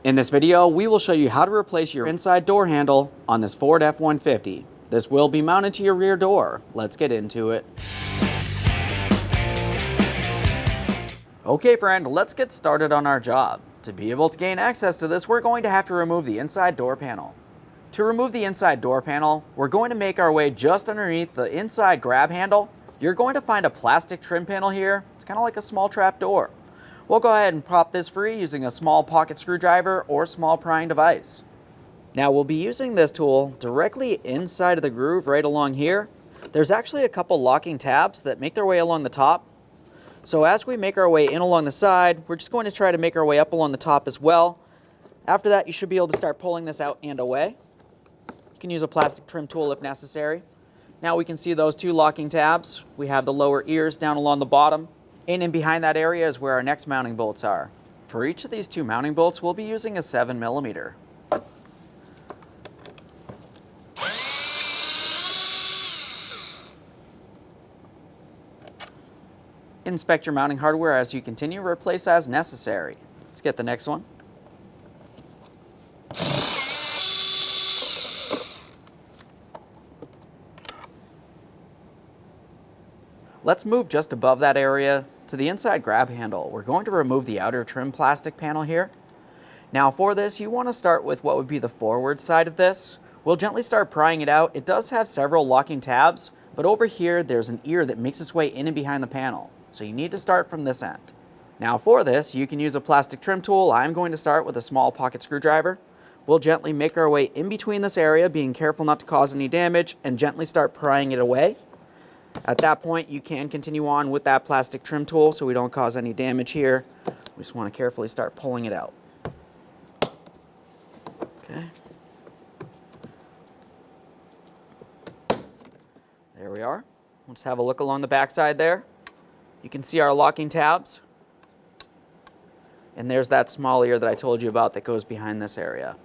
In this video, we will show you how to replace your inside door handle on this Ford F-150. This will be mounted to your rear door. Let's get into it. Okay friend, let's get started on our job. To be able to gain access to this, we're going to have to remove the inside door panel. To remove the inside door panel, we're going to make our way just underneath the inside grab handle. You're going to find a plastic trim panel here. It's kind of like a small trap door. We'll go ahead and pop this free using a small pocket screwdriver or small prying device. Now we'll be using this tool directly inside of the groove right along here. There's actually a couple locking tabs that make their way along the top. So as we make our way in along the side, we're just going to try to make our way up along the top as well. After that, you should be able to start pulling this out and away. You can use a plastic trim tool if necessary. Now we can see those two locking tabs. We have the lower ears down along the bottom. In behind that area is where our next mounting bolts are. For each of these two mounting bolts, we'll be using a 7mm. Inspect your mounting hardware as you continue, replace as necessary. Let's get the next one. Let's move just above that area to the inside grab handle. We're going to remove the outer trim plastic panel here. Now for this, you want to start with what would be the forward side of this. We'll gently start prying it out. It does have several locking tabs, but over here there's an ear that makes its way in and behind the panel. So you need to start from this end. Now for this, you can use a plastic trim tool. I'm going to start with a small pocket screwdriver. We'll gently make our way in between this area, being careful not to cause any damage, and gently start prying it away. At that point, you can continue on with that plastic trim tool so we don't cause any damage here. We just want to carefully start pulling it out. Okay. There we are. Let's have a look along the back side there. You can see our locking tabs. And there's that small ear that I told you about that goes behind this area.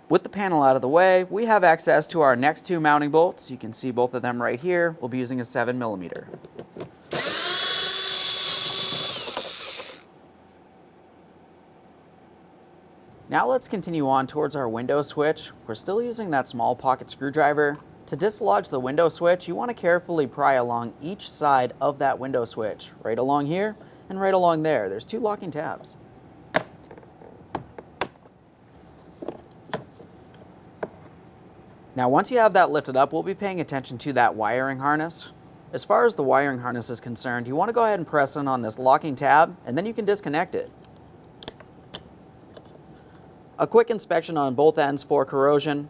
With the panel out of the way, we have access to our next two mounting bolts. You can see both of them right here. We'll be using a 7mm. Now let's continue on towards our window switch. We're still using that small pocket screwdriver. To dislodge the window switch, you want to carefully pry along each side of that window switch. Right along here and right along there. There's two locking tabs. Now once you have that lifted up, we'll be paying attention to that wiring harness. As far as the wiring harness is concerned, you want to go ahead and press in on this locking tab, and then you can disconnect it. A quick inspection on both ends for corrosion.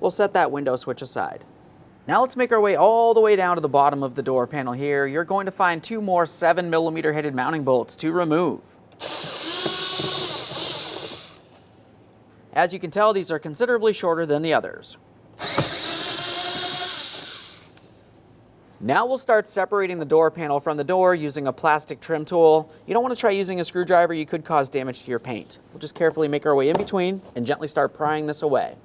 We'll set that window switch aside. Now let's make our way all the way down to the bottom of the door panel here. You're going to find two more 7mm headed mounting bolts to remove. As you can tell, these are considerably shorter than the others. Now we'll start separating the door panel from the door using a plastic trim tool. You don't want to try using a screwdriver, you could cause damage to your paint. We'll just carefully make our way in between and gently start prying this away.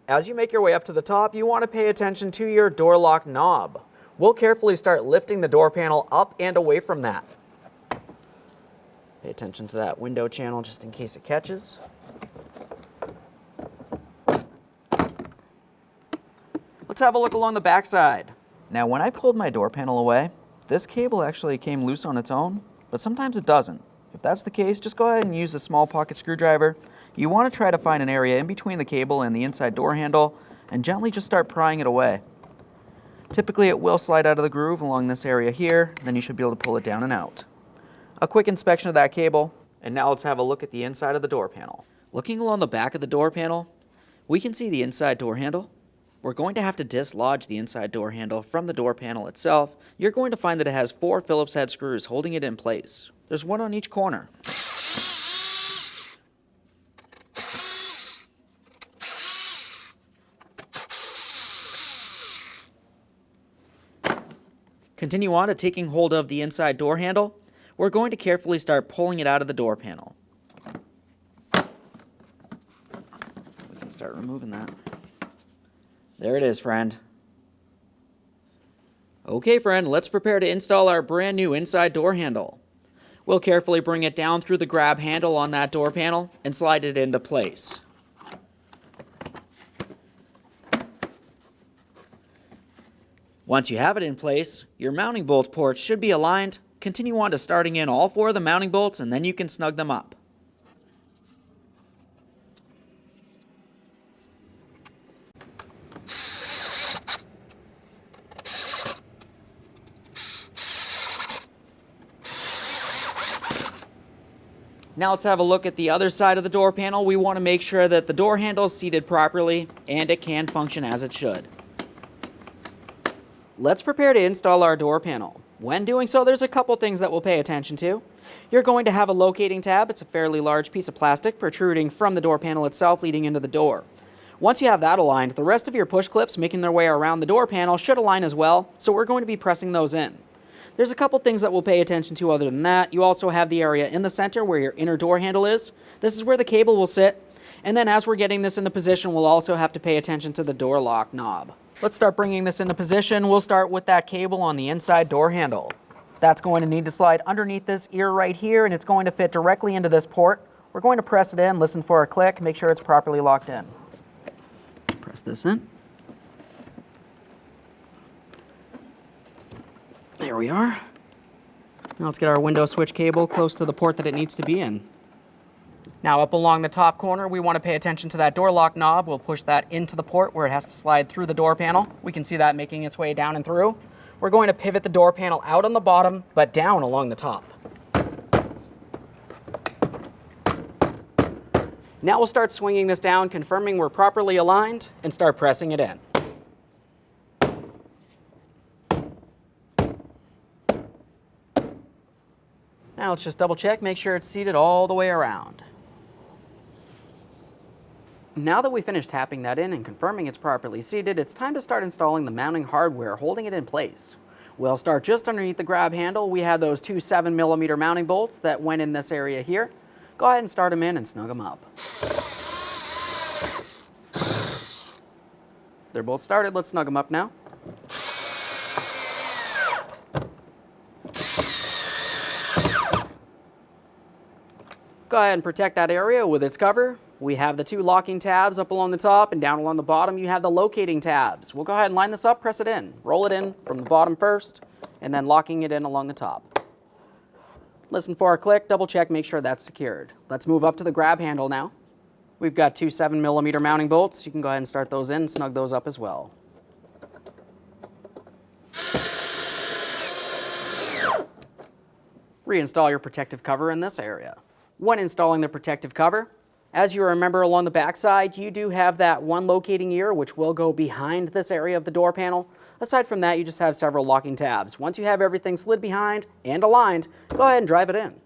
As you make your way up to the top, you want to pay attention to your door lock knob. We'll carefully start lifting the door panel up and away from that. Pay attention to that window channel just in case it catches. Let's have a look along the back side. Now when I pulled my door panel away, this cable actually came loose on its own, but sometimes it doesn't. If that's the case, just go ahead and use a small pocket screwdriver. You want to try to find an area in between the cable and the inside door handle and gently just start prying it away. Typically it will slide out of the groove along this area here, then you should be able to pull it down and out. A quick inspection of that cable, and now let's have a look at the inside of the door panel. Looking along the back of the door panel, we can see the inside door handle. We're going to have to dislodge the inside door handle from the door panel itself. You're going to find that it has 4 Phillips head screws holding it in place. There's one on each corner. Continue on to taking hold of the inside door handle. We're going to carefully start pulling it out of the door panel. We can start removing that. There it is, friend. Okay friend, let's prepare to install our brand new inside door handle. We'll carefully bring it down through the grab handle on that door panel and slide it into place. Once you have it in place, your mounting bolt ports should be aligned. Continue on to starting in all 4 of the mounting bolts and then you can snug them up. Now let's have a look at the other side of the door panel. We want to make sure that the door handle is seated properly and it can function as it should. Let's prepare to install our door panel. When doing so, there's a couple things that we'll pay attention to. You're going to have a locating tab. It's a fairly large piece of plastic protruding from the door panel itself leading into the door. Once you have that aligned, the rest of your push clips making their way around the door panel should align as well, so we're going to be pressing those in. There's a couple things that we'll pay attention to other than that. You also have the area in the center where your inner door handle is. This is where the cable will sit. And then as we're getting this into position, we'll also have to pay attention to the door lock knob. Let's start bringing this into position. We'll start with that cable on the inside door handle. That's going to need to slide underneath this ear right here, and it's going to fit directly into this port. We're going to press it in, listen for a click, make sure it's properly locked in. Press this in. There we are. Now let's get our window switch cable close to the port that it needs to be in. Now up along the top corner, we want to pay attention to that door lock knob. We'll push that into the port where it has to slide through the door panel. We can see that making its way down and through. We're going to pivot the door panel out on the bottom, but down along the top. Now we'll start swinging this down, confirming we're properly aligned, and start pressing it in. Now let's just double check, make sure it's seated all the way around. Now that we finished tapping that in and confirming it's properly seated, it's time to start installing the mounting hardware, holding it in place. We'll start just underneath the grab handle. We had those 2 7mm mounting bolts that went in this area here. Go ahead and start them in and snug them up. They're both started, let's snug them up now. Go ahead and protect that area with its cover. We have the 2 locking tabs up along the top, and down along the bottom you have the locating tabs. We'll go ahead and line this up, press it in. Roll it in from the bottom first, and then locking it in along the top. Listen for a click, double check, make sure that's secured. Let's move up to the grab handle now. We've got 2 7mm mounting bolts. You can go ahead and start those in and snug those up as well. Reinstall your protective cover in this area. When installing the protective cover, as you remember along the back side, you do have that 1 locating ear which will go behind this area of the door panel. Aside from that, you just have several locking tabs. Once you have everything slid behind and aligned, go ahead and drive it in.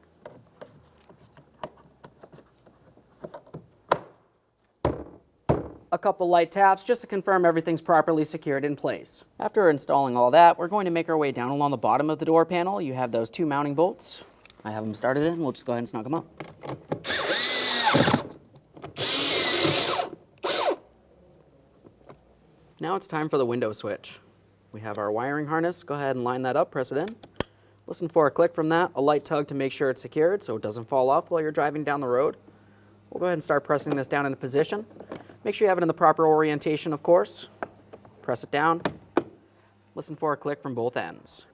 A couple light taps just to confirm everything's properly secured in place. After installing all that, we're going to make our way down along the bottom of the door panel. You have those 2 mounting bolts. I have them started in. We'll just go ahead and snug them up. Now it's time for the window switch. We have our wiring harness. Go ahead and line that up, press it in. Listen for a click from that, a light tug to make sure it's secured so it doesn't fall off while you're driving down the road. We'll go ahead and start pressing this down into position. Make sure you have it in the proper orientation, of course. Press it down. Listen for a click from both ends.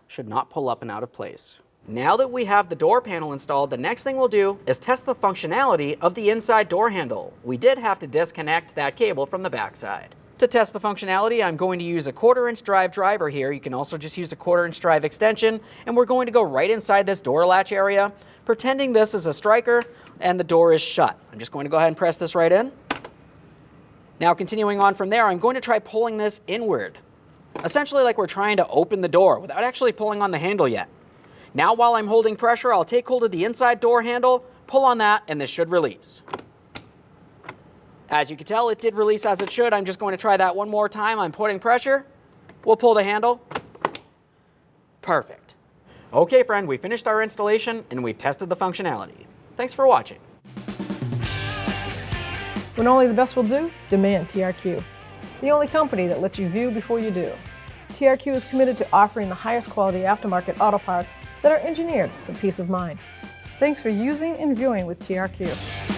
Should not pull up and out of place. Now that we have the door panel installed, the next thing we'll do is test the functionality of the inside door handle. We did have to disconnect that cable from the backside. To test the functionality, I'm going to use a 1/4-inch driver here. You can also just use a 1/4-inch drive extension, and we're going to go right inside this door latch area, pretending this is a striker and the door is shut. I'm just going to go ahead and press this right in. Now continuing on from there, I'm going to try pulling this inward. Essentially like we're trying to open the door without actually pulling on the handle yet. Now while I'm holding pressure, I'll take hold of the inside door handle, pull on that, and this should release. As you can tell, it did release as it should. I'm just going to try that one more time. I'm putting pressure. We'll pull the handle. Perfect. Okay, friend, we finished our installation and we've tested the functionality. Thanks for watching. When only the best will do, demand TRQ. The only company that lets you view before you do. TRQ is committed to offering the highest quality aftermarket auto parts that are engineered for peace of mind. Thanks for using and viewing with TRQ.